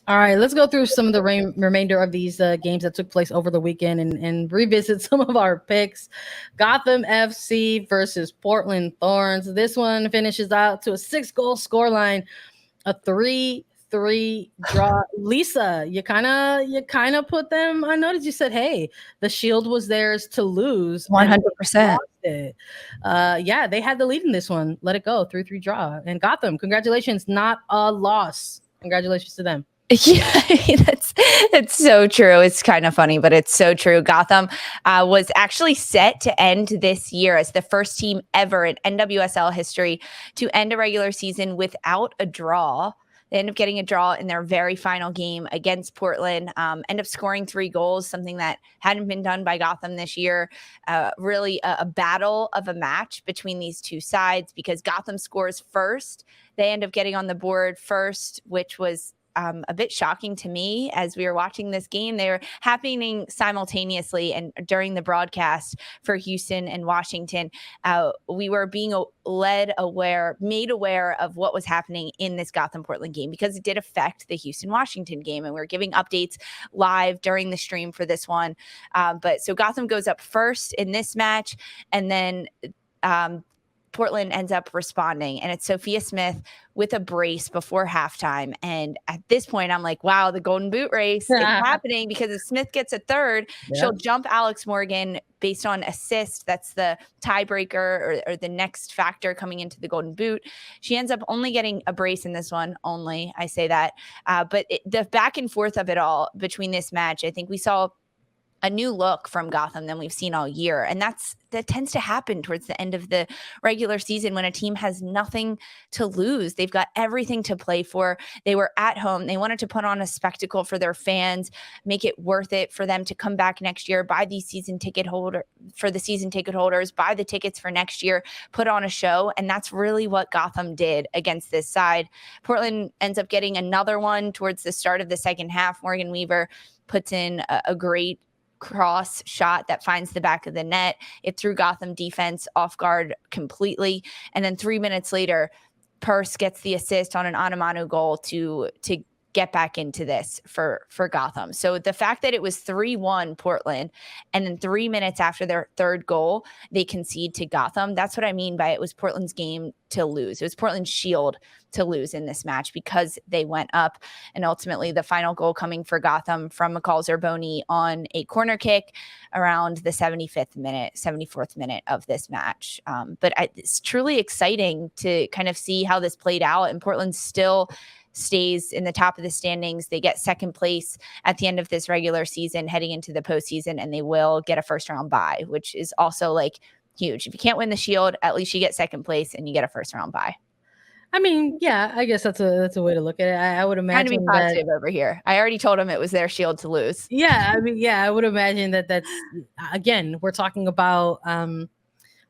All right, let's go through some of the remainder of these games that took place over the weekend and revisit some of our picks. Gotham FC versus Portland Thorns. This one finishes out to a 6-goal scoreline, a 3-3 draw. Lisa, you kind of put them. I noticed you said, "Hey, the Shield was theirs to lose." 100%. Yeah, they had the lead in this one. Let it go, 3-3 draw. And Gotham, congratulations, not a loss. Congratulations to them. Yeah, that's so true. It's kind of funny, but it's so true. Gotham was actually set to end this year as the first team ever in NWSL history to end a regular season without a draw. They end up getting a draw in their very final game against Portland, end up scoring 3 goals, something that hadn't been done by Gotham this year. Really a battle of a match between these two sides because Gotham scores first. They end up getting on the board first, which was a bit shocking to me as we were watching this game. They were happening simultaneously, and during the broadcast for Houston and Washington, we were being made aware of what was happening in this Gotham-Portland game because it did affect the Houston-Washington game, and we were giving updates live during the stream for this one. But so Gotham goes up first in this match, and then Portland ends up responding, and it's Sophia Smith with a brace before halftime. And at this point, I'm like, wow, the golden boot race is happening because if Smith gets a third, she'll jump Alex Morgan based on assist. That's the tiebreaker or the next factor coming into the golden boot. She ends up only getting a brace in this one. Only, I say that. But the back and forth of it all between this match, I think we saw a new look from Gotham than we've seen all year. And that tends to happen towards the end of the regular season when a team has nothing to lose. They've got everything to play for. They were at home. They wanted to put on a spectacle for their fans, make it worth it for them to come back next year, buy the season ticket holders, buy the tickets for next year, put on a show. And that's really what Gotham did against this side. Portland ends up getting another one towards the start of the second half. Morgan Weaver puts in a great cross shot that finds the back of the net. It threw Gotham defense off guard completely. And then 3 minutes later, Purse gets the assist on an Anamanu goal to get back into this for Gotham. So the fact that it was 3-1 Portland, and then 3 minutes after their third goal, they concede to Gotham. That's what I mean by it was Portland's game to lose. It was Portland's shield to lose in this match because they went up. And ultimately the final goal coming for Gotham from McCall Zerboni on a corner kick around the 74th minute of this match. But it's truly exciting to kind of see how this played out, and Portland still stays in the top of the standings. They get second place at the end of this regular season heading into the postseason, and they will get a first round bye, which is also like huge. If you can't win the Shield, at least you get second place and you get a first round bye. I mean, yeah, I guess that's a way to look at it. I would imagine trying to be positive over here. I already told him it was their Shield to lose. Yeah, I mean, yeah, I would imagine that's again, we're talking about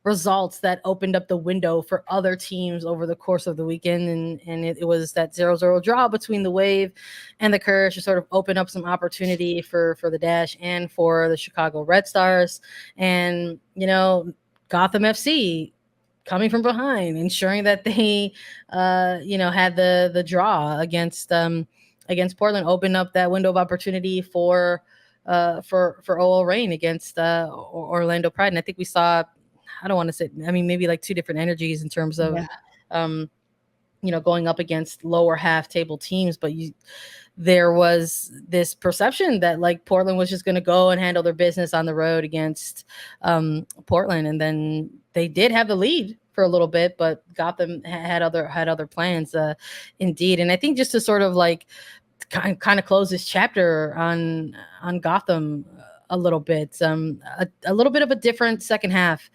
results that opened up the window for other teams over the course of the weekend, and it was that 0-0 draw between the Wave and the Courage to sort of open up some opportunity for the Dash and for the Chicago Red Stars. And Gotham FC coming from behind, ensuring that they had the draw against Portland, opened up that window of opportunity for OL Reign against Orlando Pride. And I think we saw, I don't want to say, I mean, maybe like two different energies in terms of, going up against lower half table teams. But there was this perception that like Portland was just going to go and handle their business on the road against Portland. And then they did have the lead for a little bit, but Gotham had other plans indeed. And I think just to sort of like kind of close this chapter on Gotham a little bit, a little bit of a different second half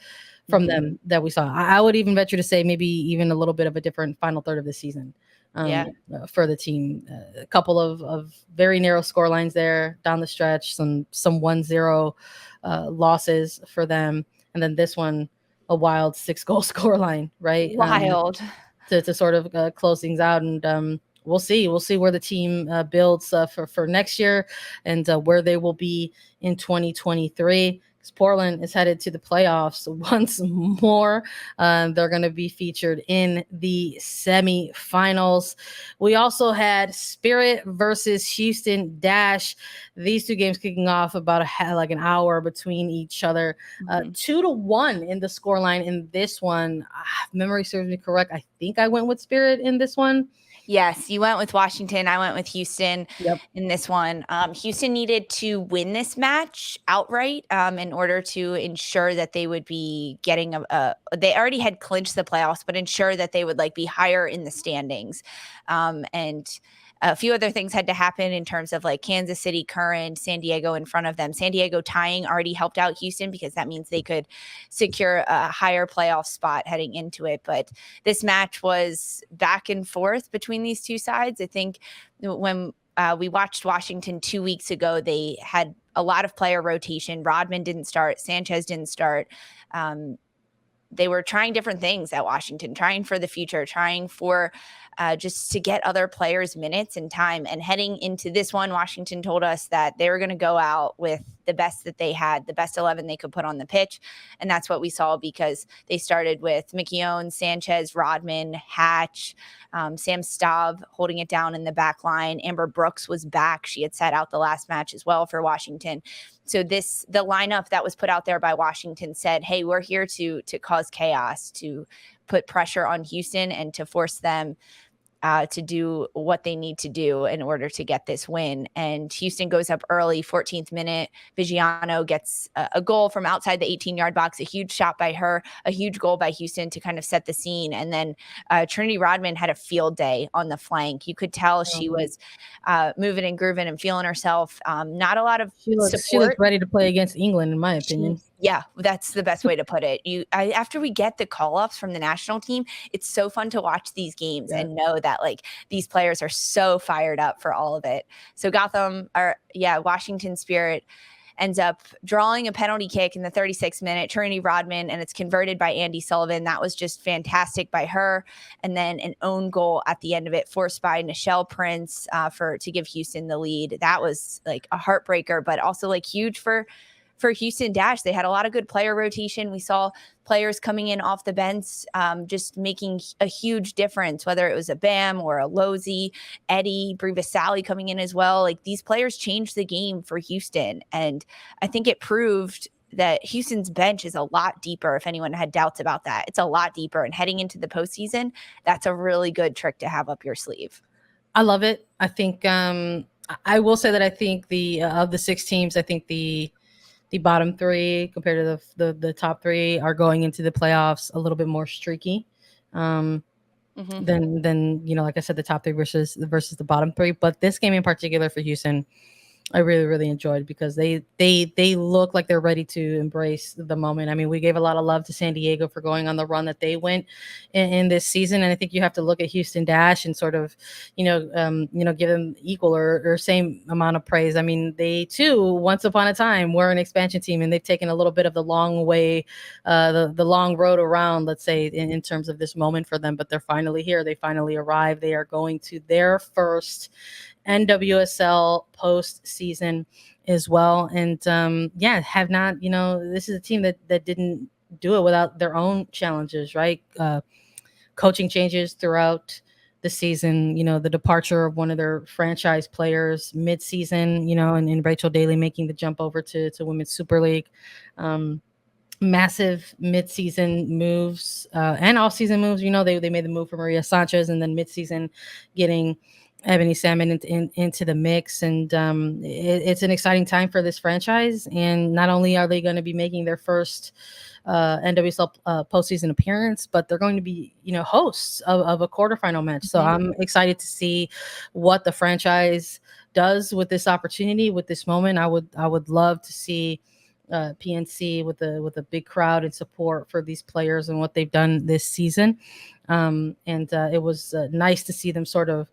from them that we saw. I would even venture to say maybe even a little bit of a different final third of the season for the team. A couple of very narrow score lines there down the stretch, some 1-0 losses for them. And then this one, a wild 6-goal score line, right? Wild. To sort of close things out. And we'll see where the team builds for next year and where they will be in 2023. Portland is headed to the playoffs once more. They're going to be featured in the semifinals. We also had Spirit versus Houston Dash. These two games kicking off about an hour between each other. 2-1 in the scoreline in this one. If memory serves me correct, I think I went with Spirit in this one. Yes, you went with Washington. I went with Houston in this one. Houston needed to win this match outright in order to ensure that they would be getting they already had clinched the playoffs, but ensure that they would be higher in the standings. And a few other things had to happen in terms of Kansas City current, San Diego in front of them. San Diego tying already helped out Houston because that means they could secure a higher playoff spot heading into it. But this match was back and forth between these two sides. I think when we watched Washington 2 weeks ago, they had a lot of player rotation. Rodman didn't start. Sanchez didn't start. They were trying different things at Washington, trying for the future, trying for just to get other players minutes and time. And heading into this one, Washington told us that they were going to go out with the best that they had, the best 11 they could put on the pitch. And that's what we saw because they started with McKeown, Sanchez, Rodman, Hatch, Sam Staub holding it down in the back line. Amber Brooks was back. She had sat out the last match as well for Washington. So the lineup that was put out there by Washington said, hey, we're here to cause chaos, to put pressure on Houston and to force them to do what they need to do in order to get this win. And Houston goes up early, 14th minute. Vigiano gets a goal from outside the 18-yard box, a huge shot by her, a huge goal by Houston to kind of set the scene. And then Trinity Rodman had a field day on the flank. You could tell she was moving and grooving and feeling herself. Not a lot of support. She looked ready to play against England, in my opinion. Yeah, that's the best way to put it. After we get the call-ups from the national team, it's so fun to watch these games and know that these players are so fired up for all of it. So Washington Spirit ends up drawing a penalty kick in the 36th minute, Trinity Rodman, and it's converted by Andy Sullivan. That was just fantastic by her. And then an own goal at the end of it, forced by Nichelle Prince to give Houston the lead. That was a heartbreaker, but also huge for Houston Dash. They had a lot of good player rotation. We saw players coming in off the bench, just making a huge difference, whether it was a Bam or a Losey, Eddie, Brie Vasali coming in as well. These players changed the game for Houston. And I think it proved that Houston's bench is a lot deeper. If anyone had doubts about that, it's a lot deeper. And heading into the postseason, that's a really good trick to have up your sleeve. I love it. I think I will say that I think of the 6 teams, I think the bottom 3 compared to the top 3 are going into the playoffs a little bit more streaky than like I said, the top 3 versus the bottom 3. But this game in particular for Houston, I really, really enjoyed because they look like they're ready to embrace the moment. I mean, we gave a lot of love to San Diego for going on the run that they went in this season. And I think you have to look at Houston Dash and sort of, give them equal or same amount of praise. I mean, they too, once upon a time, were an expansion team, and they've taken a little bit of the long way, the long road around, let's say, in terms of this moment for them. But they're finally here. They finally arrived. They are going to their first NWSL postseason as well. And have not, this is a team that didn't do it without their own challenges, right? Coaching changes throughout the season, the departure of one of their franchise players mid-season, and Rachel Daly making the jump over to Women's Super League. Massive mid-season moves and off-season moves. They made the move for Maria Sanchez, and then mid-season getting Ebony Salmon into the mix. And it's an exciting time for this franchise. And not only are they going to be making their first NWSL postseason appearance, but they're going to be, hosts of a quarterfinal match. So I'm excited to see what the franchise does with this opportunity, with this moment. I would love to see PNC with a big crowd and support for these players and what they've done this season. It was nice to see them sort of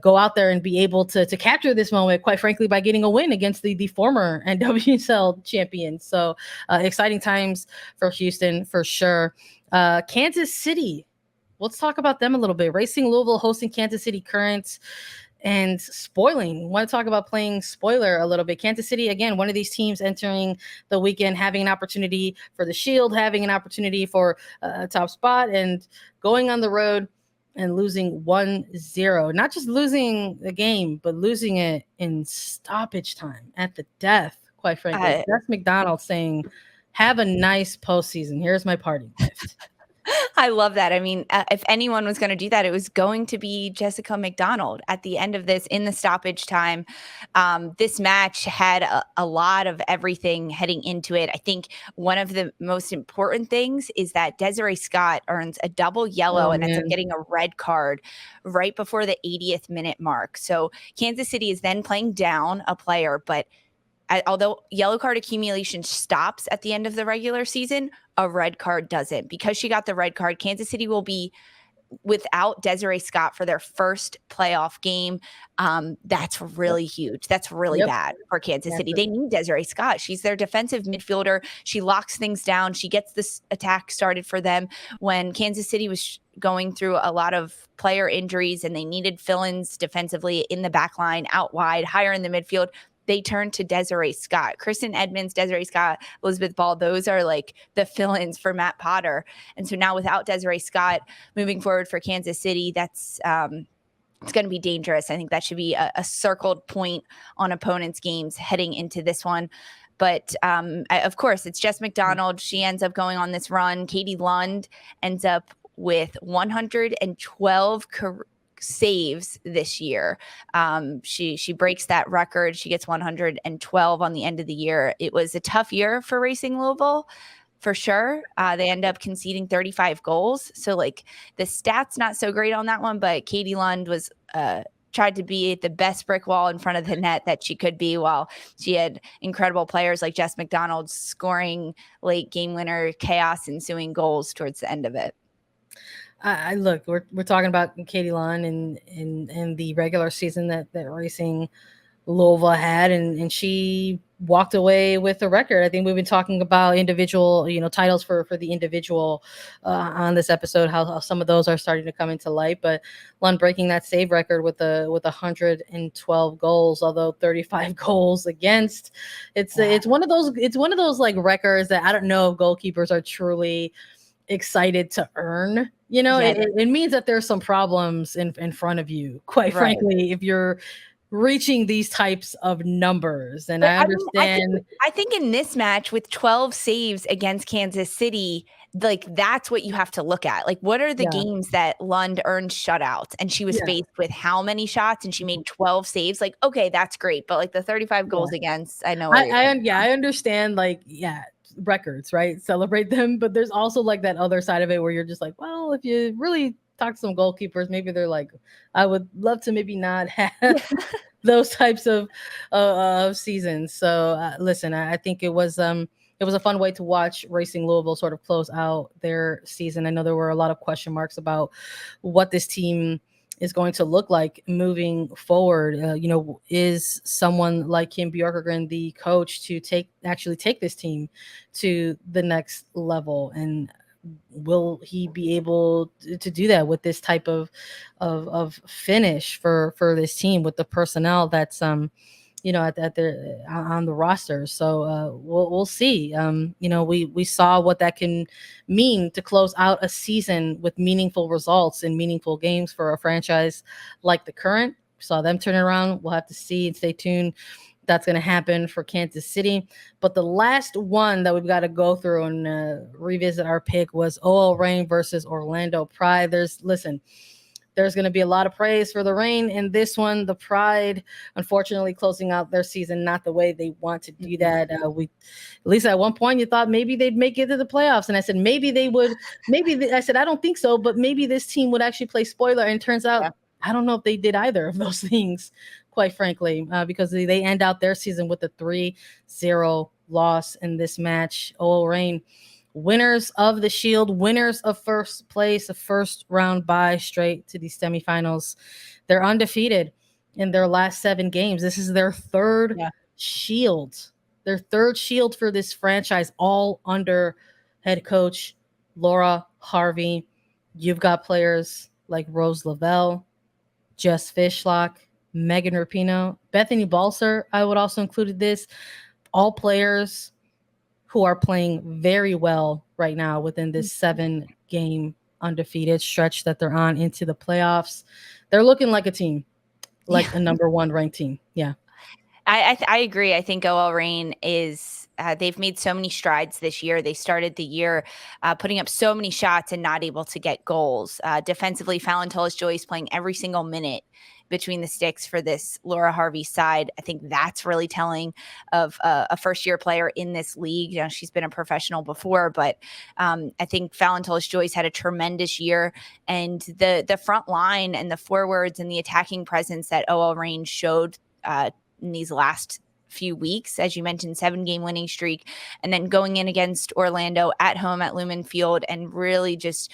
go out there and be able to capture this moment, quite frankly, by getting a win against the former NWSL champions. So exciting times for Houston for sure. Kansas City, let's talk about them a little bit. Racing Louisville hosting Kansas City Current. and spoiling. Want to talk about playing spoiler a little bit. Kansas City, again, one of these teams entering the weekend, having an opportunity for the Shield, having an opportunity for a top spot, and going on the road and losing 1-0. Not just losing the game, but losing it in stoppage time at the death, quite frankly. That's McDonald saying, have a nice postseason. Here's my party gift. I love that. I mean, if anyone was going to do that, it was going to be Jessica McDonald at the end of this in the stoppage time. This match had a lot of everything heading into it. I think one of the most important things is that Desiree Scott earns a double yellow and ends up getting a red card right before the 80th minute mark. So Kansas City is then playing down a player, but although yellow card accumulation stops at the end of the regular season, a red card doesn't. Because she got the red card, Kansas City will be without Desiree Scott for their first playoff game. That's really huge. That's really bad for Kansas City. They need Desiree Scott. She's their defensive midfielder. She locks things down. She gets this attack started for them when Kansas City was going through a lot of player injuries and they needed fill-ins defensively in the back line, out wide, higher in the midfield. They turned to Desiree Scott. Kristen Edmonds, Desiree Scott, Elizabeth Ball, those are like the fill-ins for Matt Potter. And so now without Desiree Scott moving forward for Kansas City, that's it's going to be dangerous. I think that should be a circled point on opponents' games heading into this one. But of course, it's Jess McDonald. She ends up going on this run. Katie Lund ends up with 112 saves this year. She breaks that record. She gets 112 on the end of the year. It was a tough year for Racing Louisville, for sure. They end up conceding 35 goals. So like the stats not so great on that one, but Katie Lund was tried to be the best brick wall in front of the net that she could be, while she had incredible players like Jess McDonald scoring late game winner, chaos ensuing goals towards the end of it. I look, we're talking about Katie Lund and the regular season that Racing Louisville had, and she walked away with a record. I think we've been talking about individual, titles for the individual on this episode, how some of those are starting to come into light. But Lund breaking that save record with 112 goals, although 35 goals against. It's one of those like records that I don't know if goalkeepers are truly excited to earn. It means that there's some problems in front of you, quite frankly, if you're reaching these types of numbers. And I understand. I think in this match with 12 saves against Kansas City, like that's what you have to look at. Like, what are the games that Lund earned shutouts and she was faced with how many shots and she made 12 saves? Like, okay, that's great. But like the 35 goals against, I know. I understand. Like, records, right? Celebrate them. But there's also like that other side of it where you're just like, well, if you really talk to some goalkeepers, maybe they're like, I would love to maybe not have those types of seasons. So listen, I think it was a fun way to watch Racing Louisville sort of close out their season. I know there were a lot of question marks about what this team is going to look like moving forward. Is someone like Kim Bjorkegren the coach to actually take this team to the next level? And will he be able to do that with this type of finish for this team with the personnel that's at the on the roster? So we'll see. We saw what that can mean to close out a season with meaningful results and meaningful games for a franchise like the Current. We saw them turn around. We'll have to see and stay tuned. That's going to happen for Kansas City. But the last one that we've got to go through and revisit our pick was OL Reign versus Orlando Pride. There's going to be a lot of praise for the Reign in this one. The Pride, unfortunately, closing out their season not the way they want to do that. At least at one point, you thought maybe they'd make it to the playoffs, and I said maybe they would. I said I don't think so, but maybe this team would actually play spoiler. And it turns out I don't know if they did either of those things, quite frankly, because they end out their season with a 3-0 loss in this match. OL Reign, winners of the Shield, winners of first place, a first round bye straight to the semifinals. They're undefeated in their last 7 games. This is their third Shield. Their third Shield for this franchise, all under head coach Laura Harvey. You've got players like Rose Lavelle, Jess Fishlock, Megan Rapinoe, Bethany Balcer. I would also include this. All players who are playing very well right now within this 7-game undefeated stretch that they're on into the playoffs. They're looking like a team, like a number 1 ranked team. Yeah. I agree. I think OL Reign is they've made so many strides this year. They started the year putting up so many shots and not able to get goals. Defensively, Fallon Tullis-Joyce playing every single minute between the sticks for this Laura Harvey side. I think that's really telling of a first-year player in this league. You know, she's been a professional before, but I think Fallon Tullis-Joyce had a tremendous year, and the front line and the forwards and the attacking presence that OL Reign showed in these last few weeks, as you mentioned, 7-game winning streak, and then going in against Orlando at home at Lumen Field and really just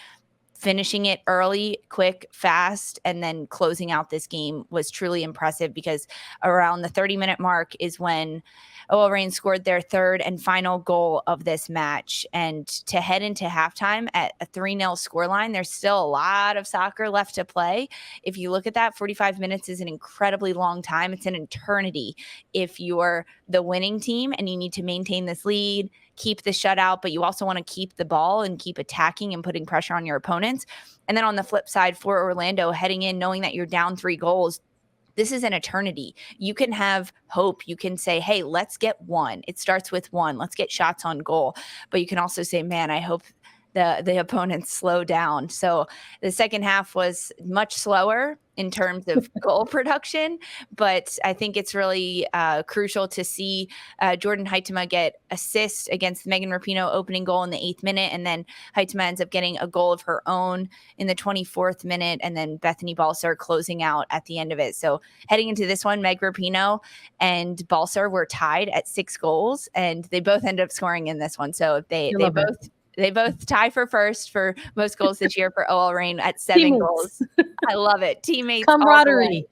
finishing it early, quick, fast, and then closing out this game was truly impressive, because around the 30-minute mark is when OL Reign scored their third and final goal of this match. And to head into halftime at a 3-0 scoreline, there's still a lot of soccer left to play. If you look at that, 45 minutes is an incredibly long time. It's an eternity if you're the winning team and you need to maintain this lead, keep the shutout, but you also want to keep the ball and keep attacking and putting pressure on your opponents. And then on the flip side for Orlando, heading in knowing that you're down 3 goals, this is an eternity. You can have hope. You can say, hey, let's get 1. It starts with 1. Let's get shots on goal. But you can also say, man, I hope the opponents slow down. So the second half was much slower in terms of goal production, but I think it's really crucial to see Jordan Huitema get assist against Megan Rapinoe opening goal in the 8th minute, and then Huitema ends up getting a goal of her own in the 24th minute, and then Bethany Balcer closing out at the end of it. So heading into this one, Meg Rapinoe and Balcer were tied at 6 goals, and they both ended up scoring in this one. So they both tie for first for most goals this year for OL Reign at 7 Teammates. goals. I love it. Teammates. Camaraderie.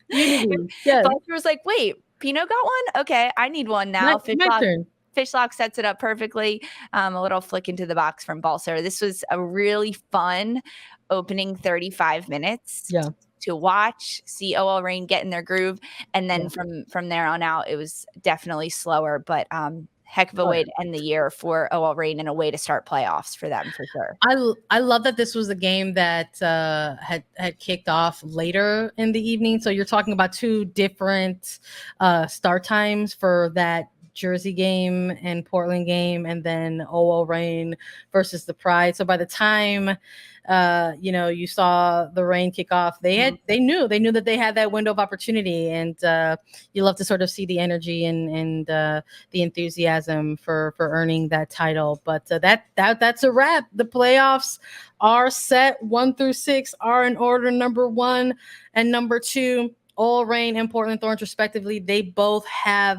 Unity. Yes. Balcer was like, wait, Pino got one? Okay, I need one now. My turn. Fishlock sets it up perfectly. A little flick into the box from Balcer. This was a really fun opening 35 minutes. Yeah. To watch, see OL Reign get in their groove. And then from there on out, it was definitely slower, but heck of a way to end the year for OL Reign and a way to start playoffs for them for sure. I love that this was a game that had kicked off later in the evening. So you're talking about 2 different start times for that Jersey game and Portland game, and then OL Reign versus the Pride. So by the time you saw the Reign kick off, they knew that they had that window of opportunity, and you love to sort of see the energy and the enthusiasm for earning that title. But that's a wrap. The playoffs are set. 1 through 6 are in order. Number 1 and number 2, OL Reign and Portland Thorns respectively. They both have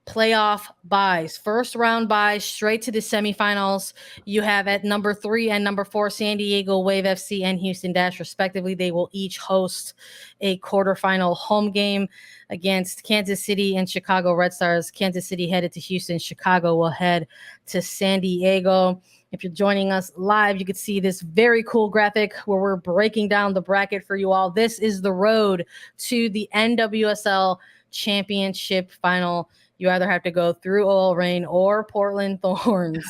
playoff buys, first round buys straight to the semifinals. You have at number 3 and number 4 San Diego Wave FC and Houston Dash respectively. They will each host a quarterfinal home game against Kansas City and Chicago Red Stars. Kansas City headed to Houston. Chicago will head to San Diego. If you're joining us live, you can see this very cool graphic where we're breaking down the bracket for you all. This is the road to the NWSL Championship final. You either have to go through OL Reign or Portland Thorns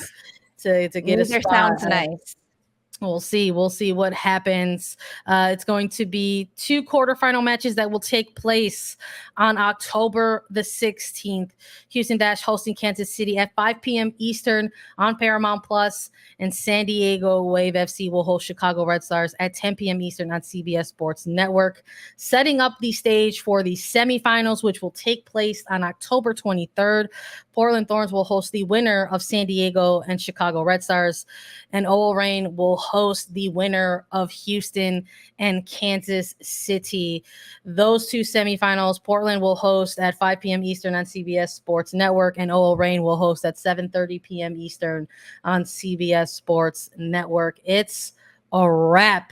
to get a spot. Sounds nice. We'll see what happens. It's going to be 2 quarterfinal matches that will take place on October the 16th. Houston Dash hosting Kansas City at 5 p.m. Eastern on Paramount Plus, and San Diego Wave FC will host Chicago Red Stars at 10 p.m. Eastern on CBS Sports Network. Setting up the stage for the semifinals, which will take place on October 23rd. Portland Thorns will host the winner of San Diego and Chicago Red Stars, and OL Reign will host the winner of Houston and Kansas City. Those 2 semifinals, Portland will host at 5 p.m. Eastern on CBS Sports Network, and OL Reign will host at 7:30 p.m. Eastern on CBS Sports Network. It's a wrap